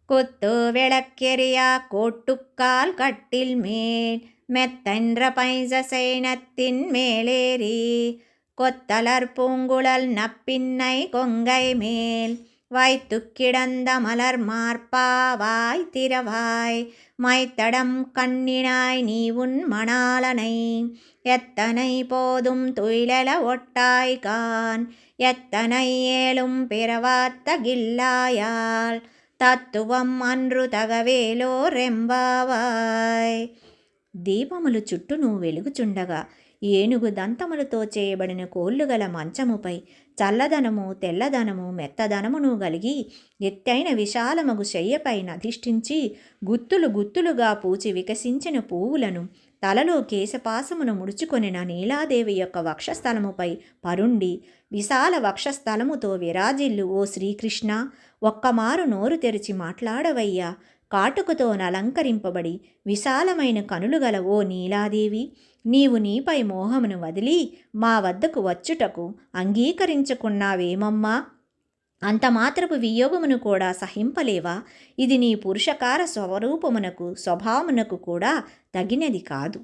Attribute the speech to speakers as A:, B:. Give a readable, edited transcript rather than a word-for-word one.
A: குத்து விளக்கெரியா கோட்டுக்கால் கட்டில் மேல் மெத்தென்ற பைச சேனத்தின் மேலேறி கொத்தலர் பூங்குழல் நப்பின்னை கொங்கை மேல் வைத்து கிடந்த மலர் மார்பாவாய் திரவாய் மைத்தடம் கண்ணினாய் நீ உன் மணாளனை எத்தனை போதும் துயிலெழ ஒட்டாய்கான் எத்தனை ஏழும் பிறவாத்த கில்லாயால் తత్తువం అన్రు తగవేలో రెంబావాయ్. దీపములు చుట్టూను వెలుగుచుండగా ఏనుగు దంతములతో చేయబడిన కోళ్ళు గల మంచముపై చల్లదనము తెల్లదనము మెత్తదనమును కలిగి ఎత్తైన విశాలమగు శయ్యపైన అధిష్ఠించి గుత్తులు గుత్తులుగా పూచి వికసించిన పువ్వులను తలలో కేశపాసమును ముడుచుకొనిన నీలాదేవి యొక్క వక్షస్థలముపై పరుండి విశాల వక్షస్థలముతో విరాజిల్లు ఓ శ్రీకృష్ణ, ఒక్కమారు నోరు తెరిచి మాట్లాడవయ్యా. కాటుకతో అలంకరింపబడి విశాలమైన కనులు గల ఓ నీలాదేవి, నీవు నీపై మోహమును వదిలి మా వద్దకు వచ్చుటకు అంగీకరించుకున్నావేమమ్మా? అంత మాత్రపు వియోగమును కూడా సహింపలేవా? ఇది నీ పురుషకార స్వరూపమునకు స్వభావమునకు కూడా తగినది కాదు.